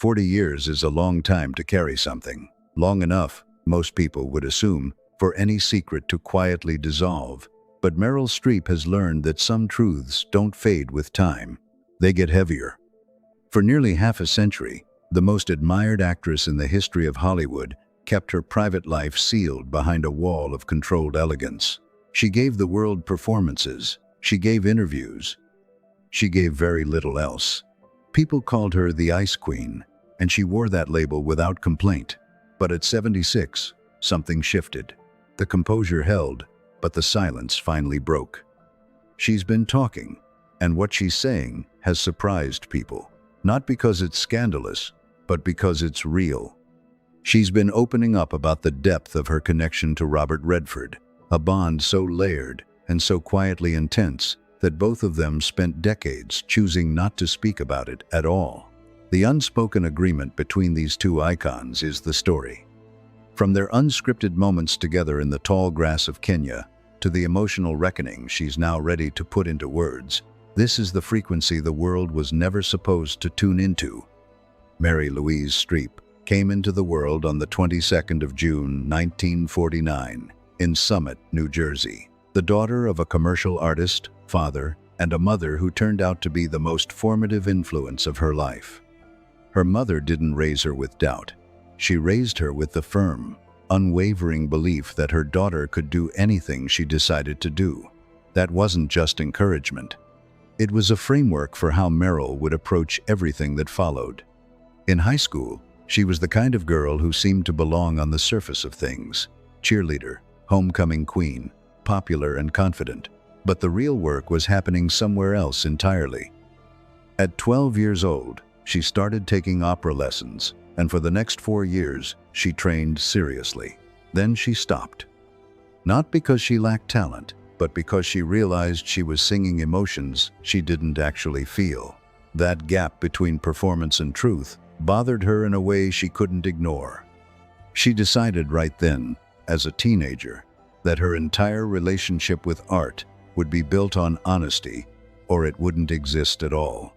40 years is a long time to carry something. Long enough, most people would assume, for any secret to quietly dissolve. But Meryl Streep has learned that some truths don't fade with time. They get heavier. For nearly half a century, the most admired actress in the history of Hollywood kept her private life sealed behind a wall of controlled elegance. She gave the world performances. She gave interviews. She gave very little else. People called her the Ice Queen, and she wore that label without complaint. But at 76, something shifted. The composure held, but the silence finally broke. She's been talking, and what she's saying has surprised people. Not because it's scandalous, but because it's real. She's been opening up about the depth of her connection to Robert Redford, a bond so layered and so quietly intense that both of them spent decades choosing not to speak about it at all. The unspoken agreement between these two icons is the story. From their unscripted moments together in the tall grass of Kenya to the emotional reckoning she's now ready to put into words, this is the frequency the world was never supposed to tune into. Mary Louise Streep came into the world on the 22nd of June, 1949, in Summit, New Jersey. The daughter of a commercial artist, father, and a mother who turned out to be the most formative influence of her life. Her mother didn't raise her with doubt. She raised her with the firm, unwavering belief that her daughter could do anything she decided to do. That wasn't just encouragement. It was a framework for how Meryl would approach everything that followed. In high school, she was the kind of girl who seemed to belong on the surface of things. Cheerleader, homecoming queen, popular and confident. But the real work was happening somewhere else entirely. At 12 years old, she started taking opera lessons, and for the next 4 years, she trained seriously. Then she stopped. Not because she lacked talent, but because she realized she was singing emotions she didn't actually feel. That gap between performance and truth bothered her in a way she couldn't ignore. She decided right then, as a teenager, that her entire relationship with art would be built on honesty, or it wouldn't exist at all.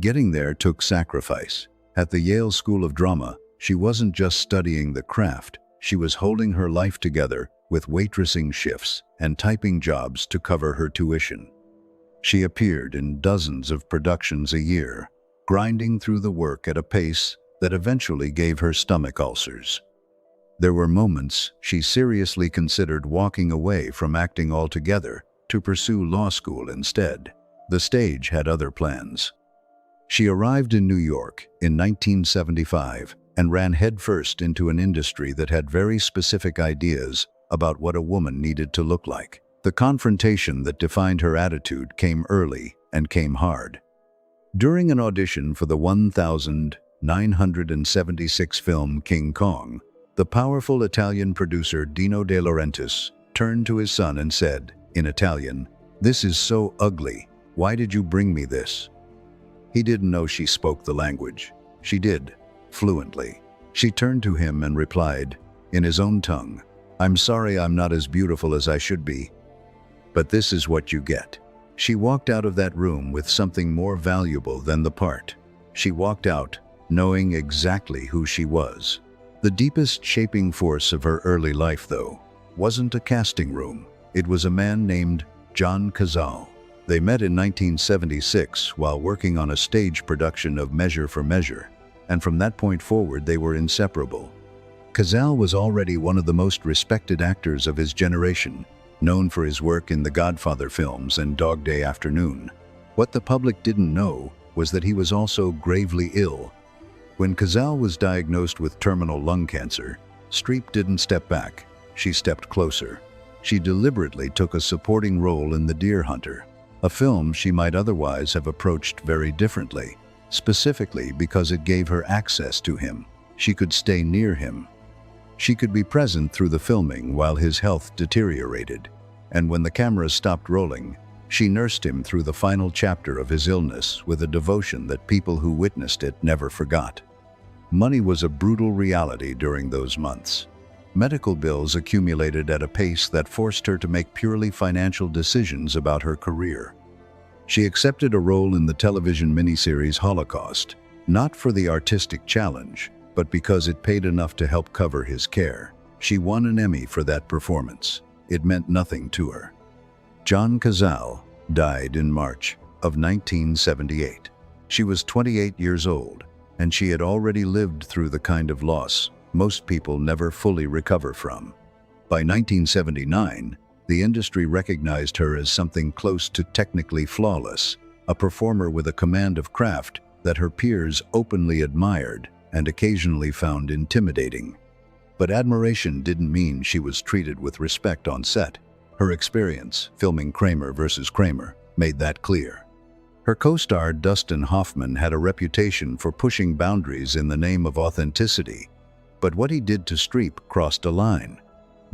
Getting there took sacrifice. At the Yale School of Drama, she wasn't just studying the craft, she was holding her life together with waitressing shifts and typing jobs to cover her tuition. She appeared in dozens of productions a year, grinding through the work at a pace that eventually gave her stomach ulcers. There were moments she seriously considered walking away from acting altogether to pursue law school instead. The stage had other plans. She arrived in New York in 1975 and ran headfirst into an industry that had very specific ideas about what a woman needed to look like. The confrontation that defined her attitude came early and came hard. During an audition for the 1976 film King Kong, the powerful Italian producer Dino De Laurentiis turned to his son and said, in Italian, "This is so ugly. Why did you bring me this?" He didn't know she spoke the language. She did, fluently. She turned to him and replied, in his own tongue, "I'm sorry I'm not as beautiful as I should be, but this is what you get." She walked out of that room with something more valuable than the part. She walked out knowing exactly who she was. The deepest shaping force of her early life, though, wasn't a casting room. It was a man named John Cazale. They met in 1976 while working on a stage production of Measure for Measure, and from that point forward they were inseparable. Cazale was already one of the most respected actors of his generation, known for his work in the Godfather films and Dog Day Afternoon. What the public didn't know was that he was also gravely ill. When Cazale was diagnosed with terminal lung cancer, Streep didn't step back, she stepped closer. She deliberately took a supporting role in The Deer Hunter, a film she might otherwise have approached very differently, specifically because it gave her access to him. She could stay near him. She could be present through the filming while his health deteriorated, and when the cameras stopped rolling, she nursed him through the final chapter of his illness with a devotion that people who witnessed it never forgot. Money was a brutal reality during those months. Medical bills accumulated at a pace that forced her to make purely financial decisions about her career. She accepted a role in the television miniseries Holocaust, Not for the artistic challenge, but because it paid enough to help cover his care. She won an Emmy for that performance. It meant nothing to her. John Cazale died in March of 1978. She was 28 years old, and she had already lived through the kind of loss most people never fully recover from. By 1979, the industry recognized her as something close to technically flawless, a performer with a command of craft that her peers openly admired and occasionally found intimidating. But admiration didn't mean she was treated with respect on set. Her experience filming Kramer vs. Kramer made that clear. Her co-star Dustin Hoffman had a reputation for pushing boundaries in the name of authenticity, but what he did to Streep crossed a line.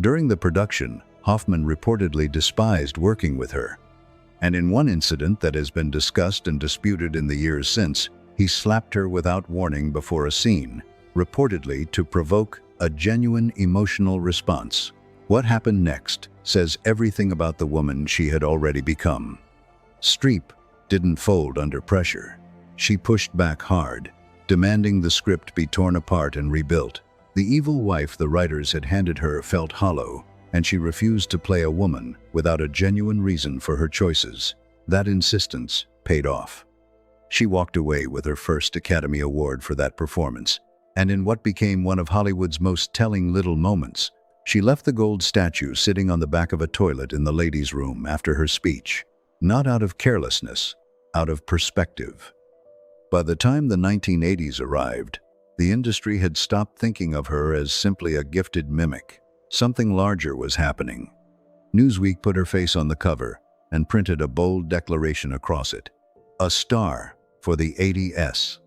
During the production, Hoffman reportedly despised working with her. And in one incident that has been discussed and disputed in the years since, he slapped her without warning before a scene, reportedly to provoke a genuine emotional response. What happened next says everything about the woman she had already become. Streep didn't fold under pressure. She pushed back hard, demanding the script be torn apart and rebuilt. The evil wife the writers had handed her felt hollow, and she refused to play a woman without a genuine reason for her choices. That insistence paid off. She walked away with her first Academy Award for that performance, and in what became one of Hollywood's most telling little moments, she left the gold statue sitting on the back of a toilet in the ladies' room after her speech. Not out of carelessness, out of perspective. By the time the 1980s arrived, the industry had stopped thinking of her as simply a gifted mimic. Something larger was happening. Newsweek put her face on the cover and printed a bold declaration across it. A star for the 80s.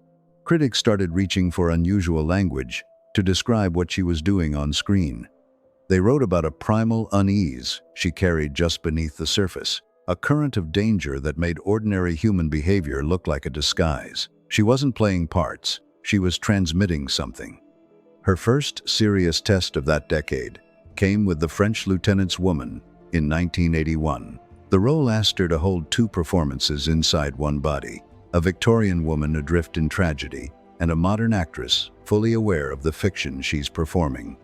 Critics started reaching for unusual language to describe what she was doing on screen. They wrote about a primal unease she carried just beneath the surface, a current of danger that made ordinary human behavior look like a disguise. She wasn't playing parts, she was transmitting something. Her first serious test of that decade came with The French Lieutenant's Woman in 1981. The role asked her to hold two performances inside one body, a Victorian woman adrift in tragedy, and a modern actress fully aware of the fiction she's performing.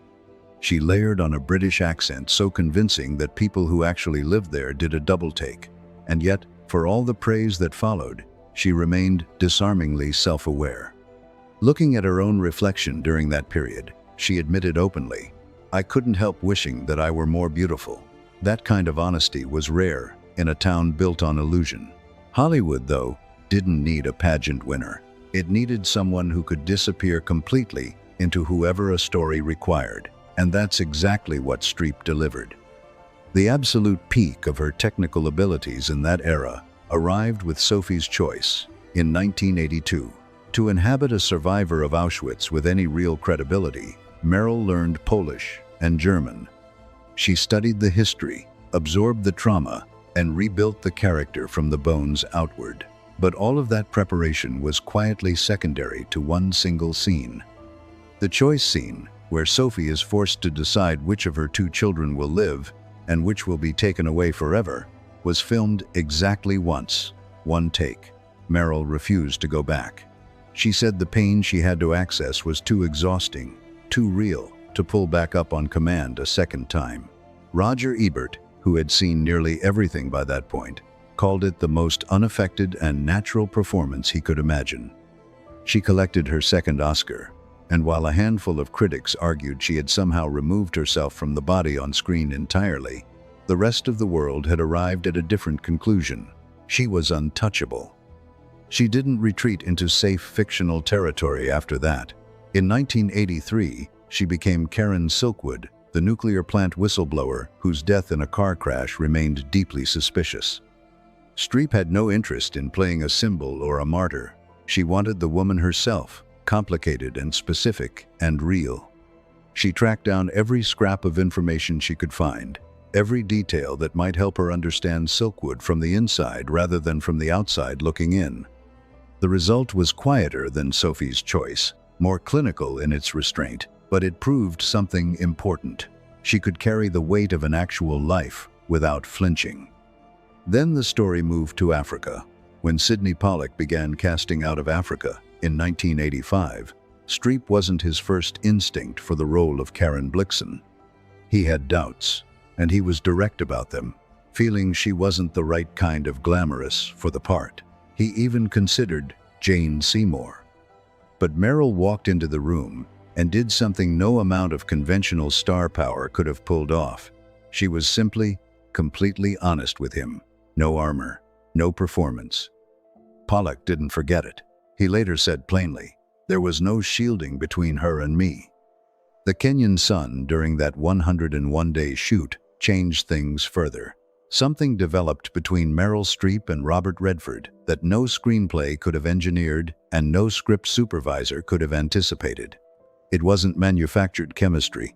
She layered on a British accent so convincing that people who actually lived there did a double take. And yet, for all the praise that followed, she remained disarmingly self-aware. Looking at her own reflection during that period, she admitted openly, "I couldn't help wishing that I were more beautiful." That kind of honesty was rare in a town built on illusion. Hollywood, though, didn't need a pageant winner. It needed someone who could disappear completely into whoever a story required. And that's exactly what Streep delivered. The absolute peak of her technical abilities in that era arrived with Sophie's Choice in 1982. To inhabit a survivor of Auschwitz with any real credibility, Meryl learned Polish and German. She studied the history, absorbed the trauma, and rebuilt the character from the bones outward. But all of that preparation was quietly secondary to one single scene. The choice scene, where Sophie is forced to decide which of her two children will live and which will be taken away forever, was filmed exactly once, one take. Meryl refused to go back. She said the pain she had to access was too exhausting, too real, to pull back up on command a second time. Roger Ebert, who had seen nearly everything by that point, called it the most unaffected and natural performance he could imagine. She collected her second Oscar, and while a handful of critics argued she had somehow removed herself from the body on screen entirely, the rest of the world had arrived at a different conclusion. She was untouchable. She didn't retreat into safe fictional territory after that. In 1983, she became Karen Silkwood, the nuclear plant whistleblower whose death in a car crash remained deeply suspicious. Streep had no interest in playing a symbol or a martyr. She wanted the woman herself, complicated and specific and real. She tracked down every scrap of information she could find, every detail that might help her understand Silkwood from the inside rather than from the outside looking in. The result was quieter than Sophie's Choice, more clinical in its restraint, but it proved something important. She could carry the weight of an actual life without flinching. Then the story moved to Africa. When Sidney Pollack began casting out of Africa, In 1985, Streep wasn't his first instinct for the role of Karen Blixen. He had doubts, and he was direct about them, feeling she wasn't the right kind of glamorous for the part. He even considered Jane Seymour. But Meryl walked into the room and did something no amount of conventional star power could have pulled off. She was simply, completely honest with him. No armor, no performance. Pollock didn't forget it. He later said plainly, "There was no shielding between her and me." The Kenyan sun during that 101-day shoot changed things further. Something developed between Meryl Streep and Robert Redford that no screenplay could have engineered and no script supervisor could have anticipated. It wasn't manufactured chemistry.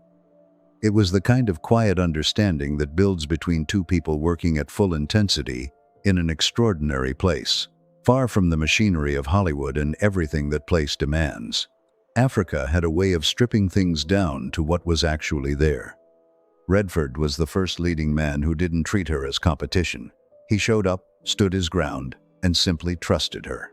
It was the kind of quiet understanding that builds between two people working at full intensity in an extraordinary place, far from the machinery of Hollywood and everything that place demands. Africa had a way of stripping things down to what was actually there. Redford was the first leading man who didn't treat her as competition. He showed up, stood his ground, and simply trusted her.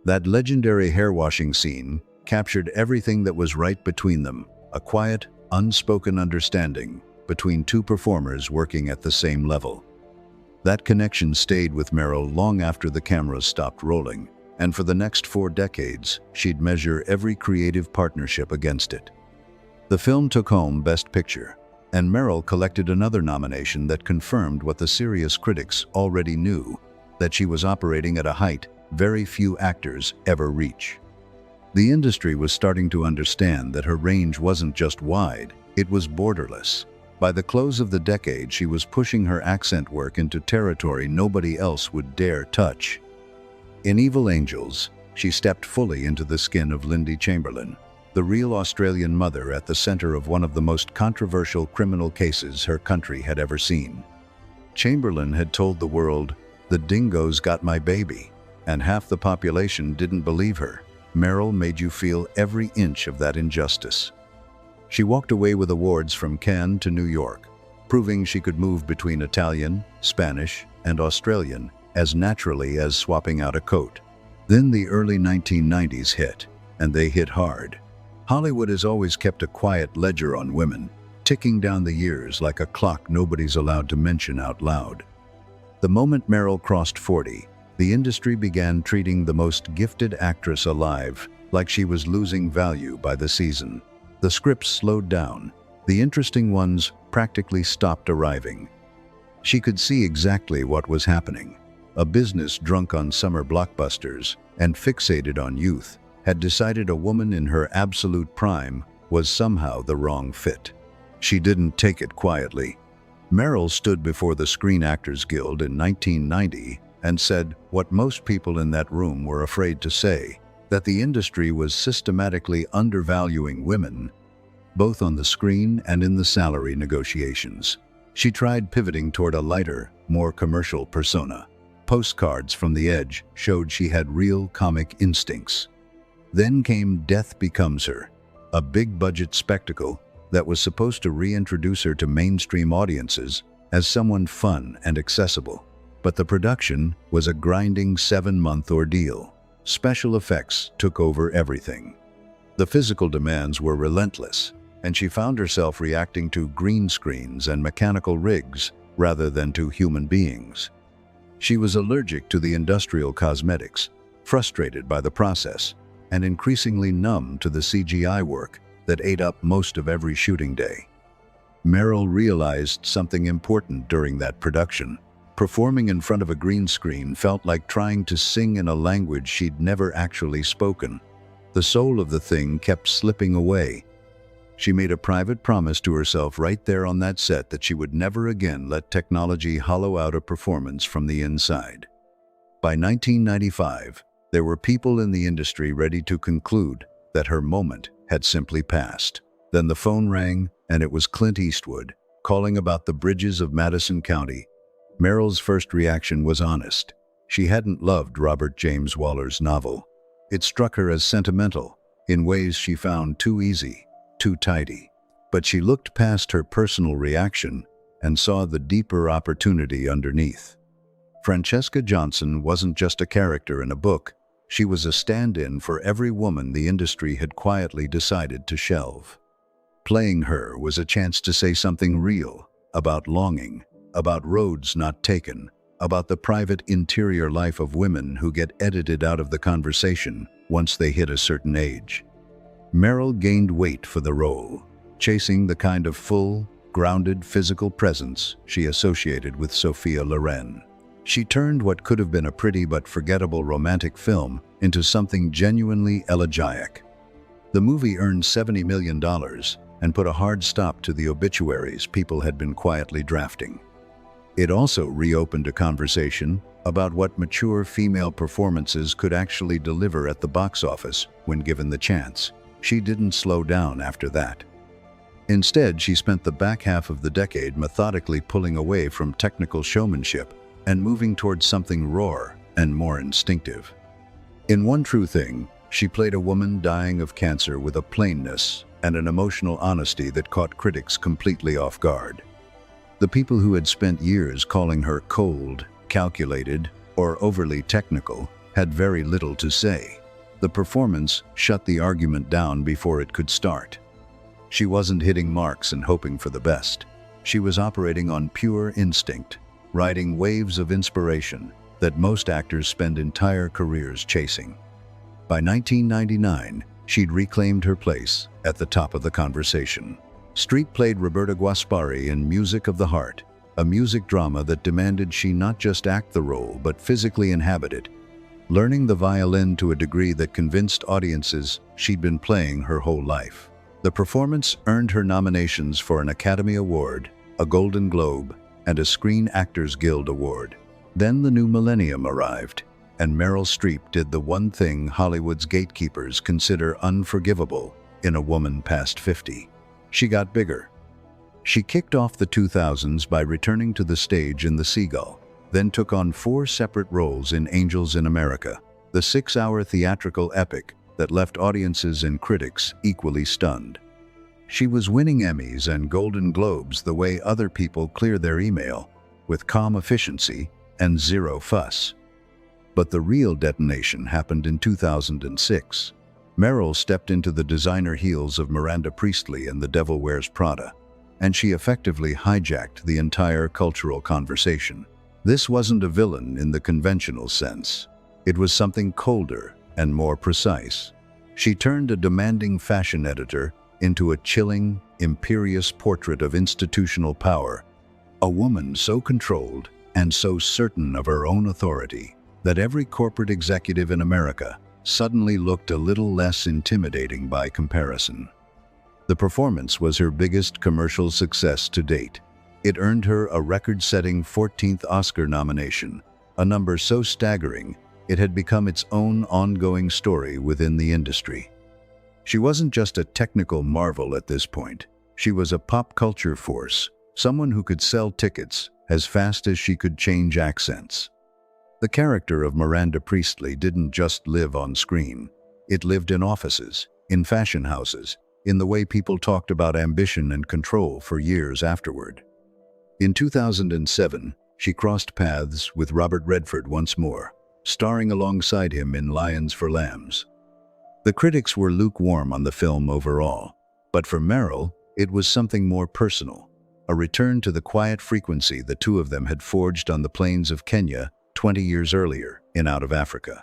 That legendary hair-washing scene captured everything that was right between them, a quiet, unspoken understanding between two performers working at the same level. That connection stayed with Meryl long after the cameras stopped rolling, and for the next 4 decades, she'd measure every creative partnership against it. The film took home Best Picture, and Meryl collected another nomination that confirmed what the serious critics already knew, that she was operating at a height very few actors ever reach. The industry was starting to understand that her range wasn't just wide, it was borderless. By the close of the decade, she was pushing her accent work into territory nobody else would dare touch. In Evil Angels, she stepped fully into the skin of Lindy Chamberlain, the real Australian mother at the center of one of the most controversial criminal cases her country had ever seen. Chamberlain had told the world, "The dingoes got my baby," and half the population didn't believe her. Meryl made you feel every inch of that injustice. She walked away with awards from Cannes to New York, proving she could move between Italian, Spanish, and Australian as naturally as swapping out a coat. Then the early 1990s hit, and they hit hard. Hollywood has always kept a quiet ledger on women, ticking down the years like a clock nobody's allowed to mention out loud. The moment Meryl crossed 40, the industry began treating the most gifted actress alive like she was losing value by the season. The scripts slowed down. The interesting ones practically stopped arriving. She could see exactly what was happening. A business drunk on summer blockbusters and fixated on youth had decided a woman in her absolute prime was somehow the wrong fit. She didn't take it quietly. Meryl stood before the Screen Actors Guild in 1990 and said what most people in that room were afraid to say, that the industry was systematically undervaluing women, both on the screen and in the salary negotiations. She tried pivoting toward a lighter, more commercial persona. Postcards from the Edge showed she had real comic instincts. Then came Death Becomes Her, a big-budget spectacle that was supposed to reintroduce her to mainstream audiences as someone fun and accessible. But the production was a grinding 7-month ordeal. Special effects took over everything. The physical demands were relentless, and she found herself reacting to green screens and mechanical rigs rather than to human beings. She was allergic to the industrial cosmetics, frustrated by the process, and increasingly numb to the CGI work that ate up most of every shooting day. Meryl realized something important during that production. Performing in front of a green screen felt like trying to sing in a language she'd never actually spoken. The soul of the thing kept slipping away. She made a private promise to herself right there on that set that she would never again let technology hollow out a performance from the inside. By 1995, there were people in the industry ready to conclude that her moment had simply passed. Then the phone rang, and it was Clint Eastwood, calling about the bridges of Madison County. Meryl's first reaction was honest. She hadn't loved Robert James Waller's novel. It struck her as sentimental, in ways she found too easy, too tidy. But she looked past her personal reaction and saw the deeper opportunity underneath. Francesca Johnson wasn't just a character in a book. She was a stand-in for every woman the industry had quietly decided to shelve. Playing her was a chance to say something real about longing, about roads not taken, about the private interior life of women who get edited out of the conversation once they hit a certain age. Meryl gained weight for the role, chasing the kind of full, grounded physical presence she associated with Sophia Loren. She turned what could have been a pretty but forgettable romantic film into something genuinely elegiac. The movie earned $70 million and put a hard stop to the obituaries people had been quietly drafting. It also reopened a conversation about what mature female performances could actually deliver at the box office when given the chance. She didn't slow down after that. Instead, she spent the back half of the decade methodically pulling away from technical showmanship and moving towards something raw and more instinctive. In One True Thing, she played a woman dying of cancer with a plainness and an emotional honesty that caught critics completely off guard. The people who had spent years calling her cold, calculated, or overly technical had very little to say. The performance shut the argument down before it could start. She wasn't hitting marks and hoping for the best. She was operating on pure instinct, riding waves of inspiration that most actors spend entire careers chasing. By 1999, she'd reclaimed her place at the top of the conversation. Streep played Roberta Guaspari in Music of the Heart, a music drama that demanded she not just act the role but physically inhabit it, learning the violin to a degree that convinced audiences she'd been playing her whole life. The performance earned her nominations for an Academy Award, a Golden Globe, and a Screen Actors Guild Award. Then the new millennium arrived, and Meryl Streep did the one thing Hollywood's gatekeepers consider unforgivable in a woman past 50. She got bigger. She kicked off the 2000s by returning to the stage in The Seagull, then took on 4 separate roles in Angels in America, the 6-hour theatrical epic that left audiences and critics equally stunned. She was winning Emmys and Golden Globes the way other people clear their email, with calm efficiency and zero fuss. But the real detonation happened in 2006. Meryl stepped into the designer heels of Miranda Priestly and The Devil Wears Prada, and she effectively hijacked the entire cultural conversation. This wasn't a villain in the conventional sense. It was something colder and more precise. She turned a demanding fashion editor into a chilling, imperious portrait of institutional power, a woman so controlled and so certain of her own authority that every corporate executive in America suddenly looked a little less intimidating by comparison. The performance was her biggest commercial success to date. It earned her a record-setting 14th Oscar nomination, a number so staggering it had become its own ongoing story within the industry. She wasn't just a technical marvel at this point. She was a pop culture force, someone who could sell tickets as fast as she could change accents. The character of Miranda Priestly didn't just live on screen. It lived in offices, in fashion houses, in the way people talked about ambition and control for years afterward. In 2007, she crossed paths with Robert Redford once more, starring alongside him in Lions for Lambs. The critics were lukewarm on the film overall, but for Meryl, it was something more personal, a return to the quiet frequency the two of them had forged on the plains of Kenya 20 years earlier in Out of Africa.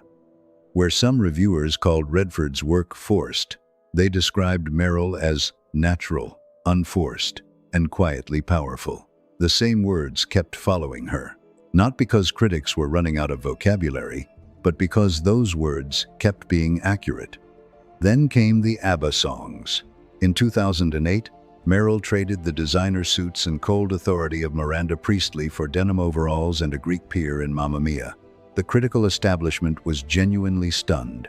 Where some reviewers called Redford's work forced, they described Meryl as natural, unforced, and quietly powerful. The same words kept following her, not because critics were running out of vocabulary, but because those words kept being accurate. Then came the ABBA songs. In 2008, Meryl traded the designer suits and cold authority of Miranda Priestly for denim overalls and a Greek peer in Mamma Mia. The critical establishment was genuinely stunned.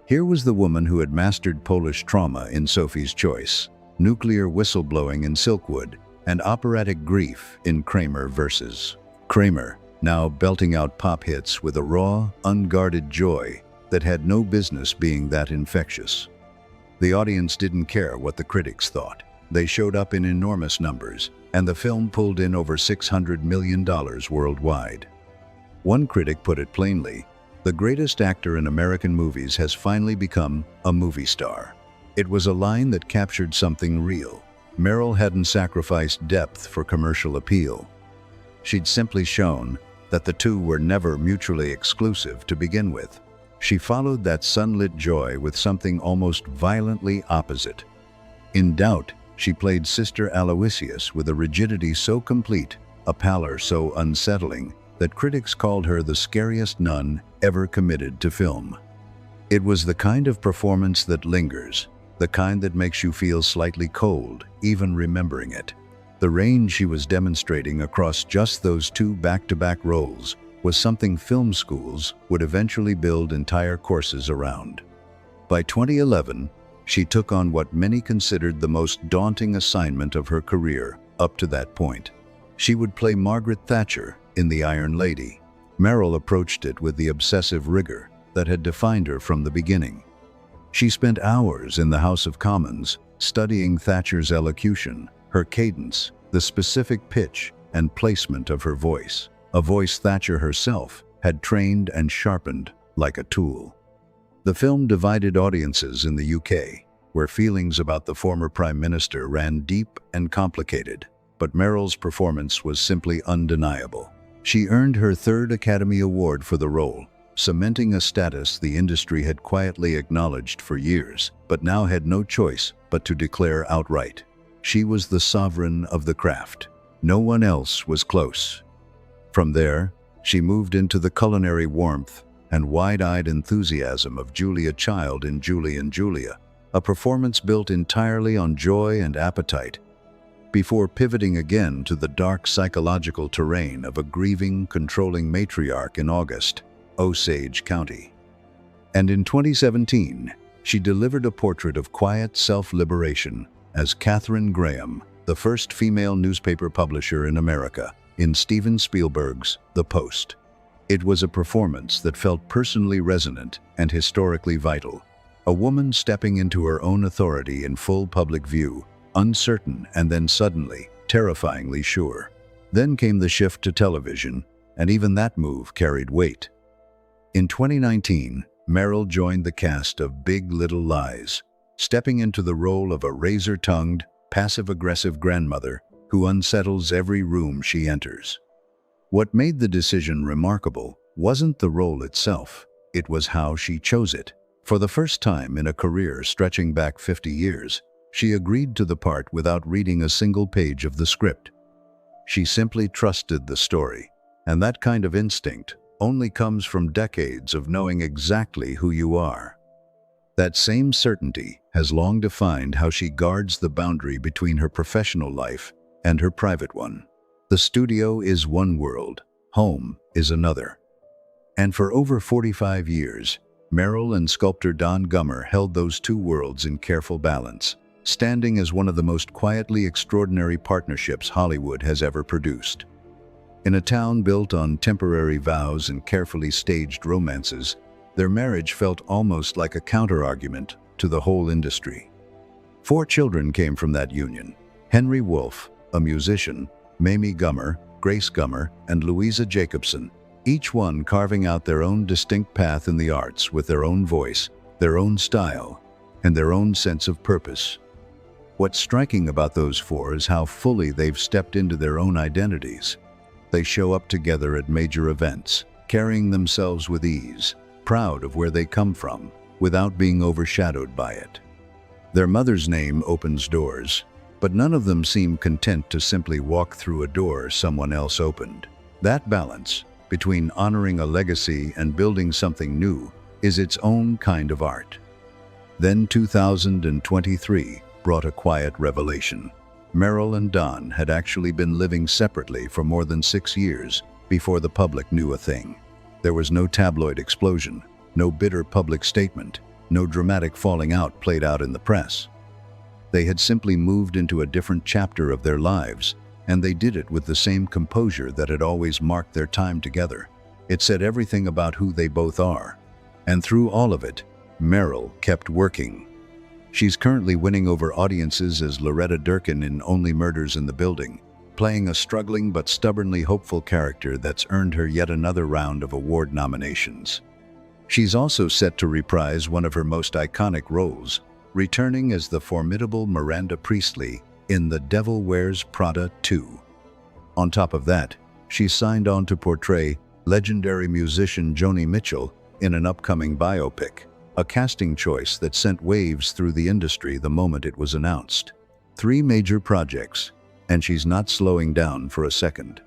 Here was the woman who had mastered Polish trauma in Sophie's Choice, nuclear whistleblowing in Silkwood, and operatic grief in Kramer Versus. Kramer, now belting out pop hits with a raw, unguarded joy that had no business being that infectious. The audience didn't care what the critics thought. They showed up in enormous numbers, and the film pulled in over $600 million worldwide. One critic put it plainly, The greatest actor in American movies has finally become a movie star. It was a line that captured something real. Meryl hadn't sacrificed depth for commercial appeal. She'd simply shown that the two were never mutually exclusive to begin with. She followed that sunlit joy with something almost violently opposite. In Doubt, she played Sister Aloysius with a rigidity so complete, a pallor so unsettling, that critics called her the scariest nun ever committed to film. It was the kind of performance that lingers, the kind that makes you feel slightly cold, even remembering it. The range she was demonstrating across just those two back-to-back roles was something film schools would eventually build entire courses around. By 2011, she took on what many considered the most daunting assignment of her career up to that point. She would play Margaret Thatcher in The Iron Lady. Meryl approached it with the obsessive rigor that had defined her from the beginning. She spent hours in the House of Commons studying Thatcher's elocution, her cadence, the specific pitch and placement of her voice, a voice Thatcher herself had trained and sharpened like a tool. The film divided audiences in the UK, where feelings about the former Prime Minister ran deep and complicated, but Meryl's performance was simply undeniable. She earned her third Academy Award for the role, cementing a status the industry had quietly acknowledged for years, but now had no choice but to declare outright. She was the sovereign of the craft. No one else was close. From there, she moved into the culinary warmth and wide-eyed enthusiasm of Julia Child in Julie and Julia, a performance built entirely on joy and appetite, before pivoting again to the dark psychological terrain of a grieving, controlling matriarch in August, Osage County. And in 2017, she delivered a portrait of quiet self-liberation as Katharine Graham, the first female newspaper publisher in America, in Steven Spielberg's The Post. It was a performance that felt personally resonant and historically vital. A woman stepping into her own authority in full public view, uncertain and then suddenly, terrifyingly sure. Then came the shift to television, and even that move carried weight. In 2019, Meryl joined the cast of Big Little Lies, stepping into the role of a razor-tongued, passive-aggressive grandmother who unsettles every room she enters. What made the decision remarkable wasn't the role itself, it was how she chose it. For the first time in a career stretching back 50 years, she agreed to the part without reading a single page of the script. She simply trusted the story, and that kind of instinct only comes from decades of knowing exactly who you are. That same certainty has long defined how she guards the boundary between her professional life and her private one. The studio is one world, home is another. And for over 45 years, Meryl and sculptor Don Gummer held those two worlds in careful balance, standing as one of the most quietly extraordinary partnerships Hollywood has ever produced. In a town built on temporary vows and carefully staged romances, their marriage felt almost like a counter-argument to the whole industry. 4 children came from that union: Henry Wolfe, a musician, Mamie Gummer, Grace Gummer, and Louisa Jacobson, each one carving out their own distinct path in the arts with their own voice, their own style, and their own sense of purpose. What's striking about those 4 is how fully they've stepped into their own identities. They show up together at major events, carrying themselves with ease, proud of where they come from, without being overshadowed by it. Their mother's name opens doors, but none of them seem content to simply walk through a door someone else opened. That balance between honoring a legacy and building something new is its own kind of art. Then 2023 brought a quiet revelation. Meryl and Don had actually been living separately for more than 6 years before the public knew a thing. There was no tabloid explosion, no bitter public statement, no dramatic falling out played out in the press. They had simply moved into a different chapter of their lives, and they did it with the same composure that had always marked their time together. It said everything about who they both are. And through all of it, Meryl kept working. She's currently winning over audiences as Loretta Durkin in Only Murders in the Building, playing a struggling but stubbornly hopeful character that's earned her yet another round of award nominations. She's also set to reprise one of her most iconic roles, returning as the formidable Miranda Priestley in The Devil Wears Prada 2. On top of that, she's signed on to portray legendary musician Joni Mitchell in an upcoming biopic, a casting choice that sent waves through the industry the moment it was announced. 3 major projects, and she's not slowing down for a second.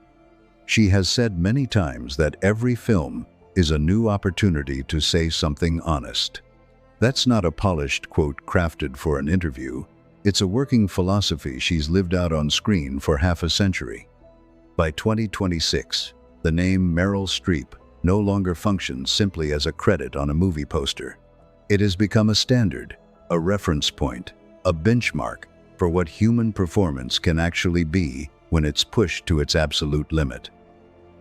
She has said many times that every film is a new opportunity to say something honest. That's not a polished quote crafted for an interview. It's a working philosophy she's lived out on screen for half a century. By 2026, the name Meryl Streep no longer functions simply as a credit on a movie poster. It has become a standard, a reference point, a benchmark for what human performance can actually be when it's pushed to its absolute limit.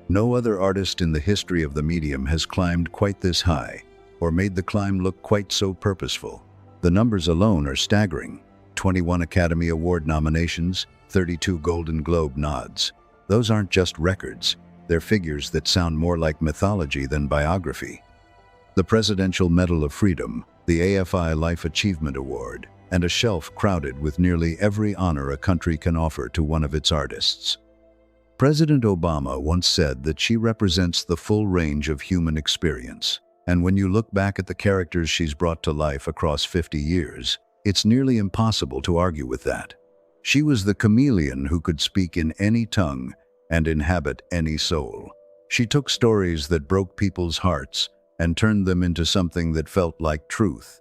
No other artist in the history of the medium has climbed quite this high, or made the climb look quite so purposeful. The numbers alone are staggering. 21 Academy Award nominations, 32 Golden Globe nods. Those aren't just records, they're figures that sound more like mythology than biography. The Presidential Medal of Freedom, the AFI Life Achievement Award, and a shelf crowded with nearly every honor a country can offer to one of its artists. President Obama once said that she represents the full range of human experience, and when you look back at the characters she's brought to life across 50 years, it's nearly impossible to argue with that. She was the chameleon who could speak in any tongue and inhabit any soul. She took stories that broke people's hearts and turned them into something that felt like truth.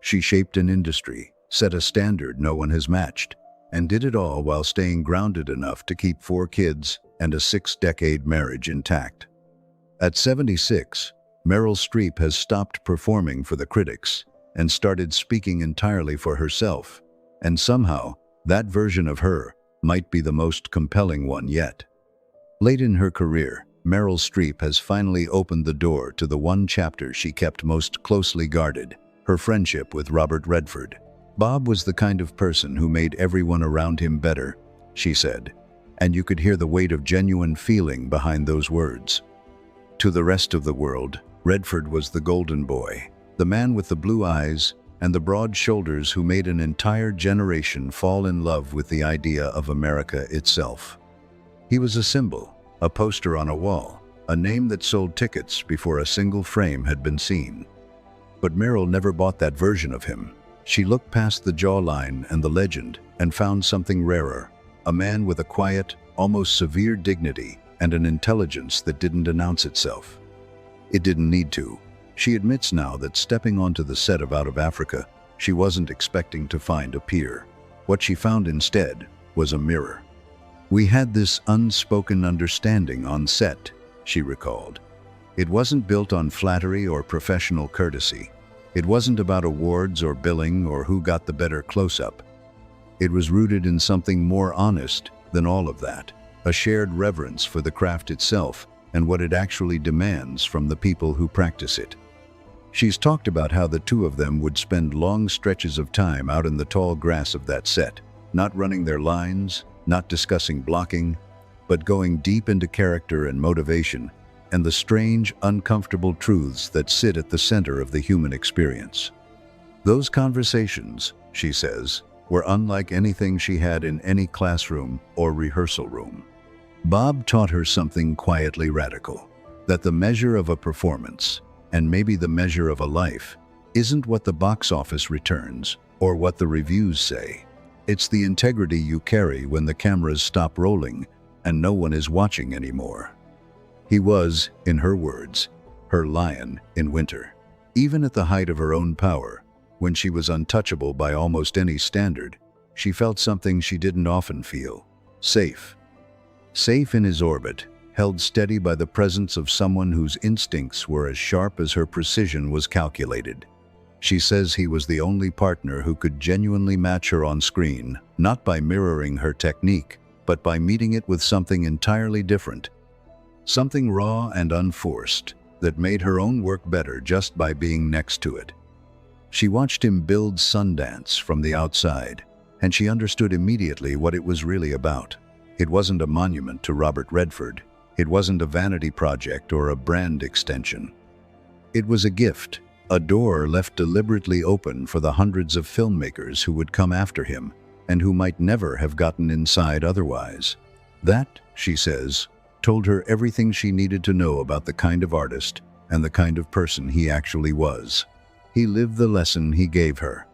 She shaped an industry, set a standard no one has matched, and did it all while staying grounded enough to keep 4 kids and a 6-decade marriage intact. At 76, Meryl Streep has stopped performing for the critics and started speaking entirely for herself, and somehow, that version of her might be the most compelling one yet. Late in her career, Meryl Streep has finally opened the door to the one chapter she kept most closely guarded, her friendship with Robert Redford. Bob was the kind of person who made everyone around him better, she said, and you could hear the weight of genuine feeling behind those words. To the rest of the world, Redford was the golden boy, the man with the blue eyes and the broad shoulders who made an entire generation fall in love with the idea of America itself. He was a symbol, a poster on a wall, a name that sold tickets before a single frame had been seen. But Meryl never bought that version of him. She looked past the jawline and the legend and found something rarer, a man with a quiet, almost severe dignity and an intelligence that didn't announce itself. It didn't need to. She admits now that stepping onto the set of Out of Africa, she wasn't expecting to find a peer. What she found instead was a mirror. "We had this unspoken understanding on set," she recalled. "It wasn't built on flattery or professional courtesy. It wasn't about awards or billing or who got the better close-up. It was rooted in something more honest than all of that, a shared reverence for the craft itself and what it actually demands from the people who practice it." She's talked about how the two of them would spend long stretches of time out in the tall grass of that set, not running their lines, not discussing blocking, but going deep into character and motivation and the strange, uncomfortable truths that sit at the center of the human experience. Those conversations, she says, were unlike anything she had in any classroom or rehearsal room. Bob taught her something quietly radical, that the measure of a performance, and maybe the measure of a life, isn't what the box office returns or what the reviews say. It's the integrity you carry when the cameras stop rolling and no one is watching anymore. He was, in her words, her lion in winter. Even at the height of her own power, when she was untouchable by almost any standard, she felt something she didn't often feel: safe. Safe in his orbit, held steady by the presence of someone whose instincts were as sharp as her precision was calculated. She says he was the only partner who could genuinely match her on screen, not by mirroring her technique, but by meeting it with something entirely different. Something raw and unforced that made her own work better just by being next to it. She watched him build Sundance from the outside, and she understood immediately what it was really about. It wasn't a monument to Robert Redford. It wasn't a vanity project or a brand extension. It was a gift, a door left deliberately open for the hundreds of filmmakers who would come after him and who might never have gotten inside otherwise. That, she says, told her everything she needed to know about the kind of artist and the kind of person he actually was. He lived the lesson he gave her.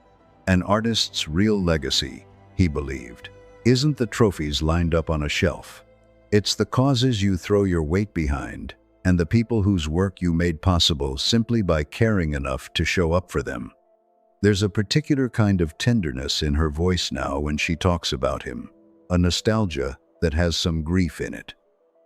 An artist's real legacy, he believed, isn't the trophies lined up on a shelf. It's the causes you throw your weight behind and the people whose work you made possible simply by caring enough to show up for them. There's a particular kind of tenderness in her voice now when she talks about him, a nostalgia that has some grief in it.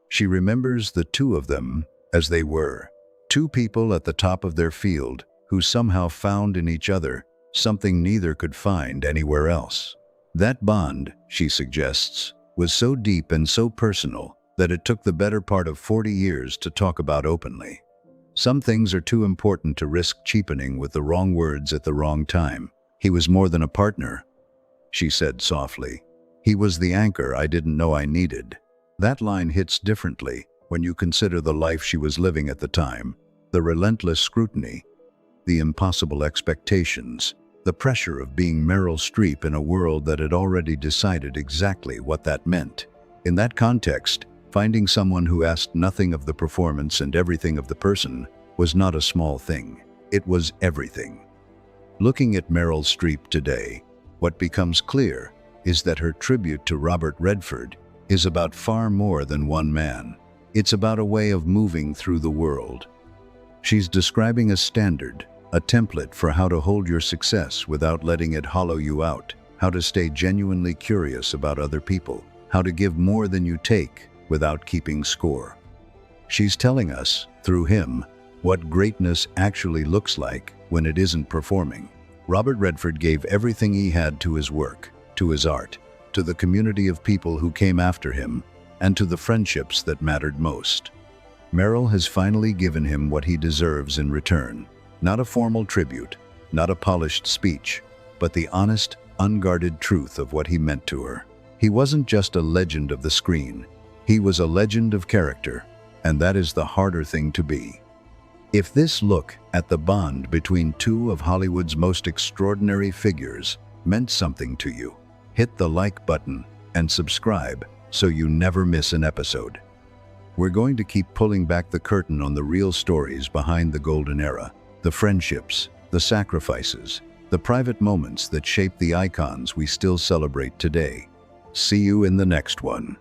She remembers the two of them as they were, two people at the top of their field who somehow found in each other something neither could find anywhere else. That bond, she suggests, was so deep and so personal that it took the better part of 40 years to talk about openly. Some things are too important to risk cheapening with the wrong words at the wrong time. He was more than a partner, she said softly. He was the anchor I didn't know I needed. That line hits differently when you consider the life she was living at the time, the relentless scrutiny, the impossible expectations, the pressure of being Meryl Streep in a world that had already decided exactly what that meant. In that context, finding someone who asked nothing of the performance and everything of the person was not a small thing. It was everything. Looking at Meryl Streep today, what becomes clear is that her tribute to Robert Redford is about far more than one man. It's about a way of moving through the world. She's describing a standard, a template for how to hold your success without letting it hollow you out, how to stay genuinely curious about other people, how to give more than you take without keeping score. She's telling us, through him, what greatness actually looks like when it isn't performing. Robert Redford gave everything he had to his work, to his art, to the community of people who came after him, and to the friendships that mattered most. Meryl has finally given him what he deserves in return. Not a formal tribute, not a polished speech, but the honest, unguarded truth of what he meant to her. He wasn't just a legend of the screen. He was a legend of character, and that is the harder thing to be. If this look at the bond between two of Hollywood's most extraordinary figures meant something to you, hit the like button and subscribe so you never miss an episode. We're going to keep pulling back the curtain on the real stories behind the golden era, the friendships, the sacrifices, the private moments that shape the icons we still celebrate today. See you in the next one.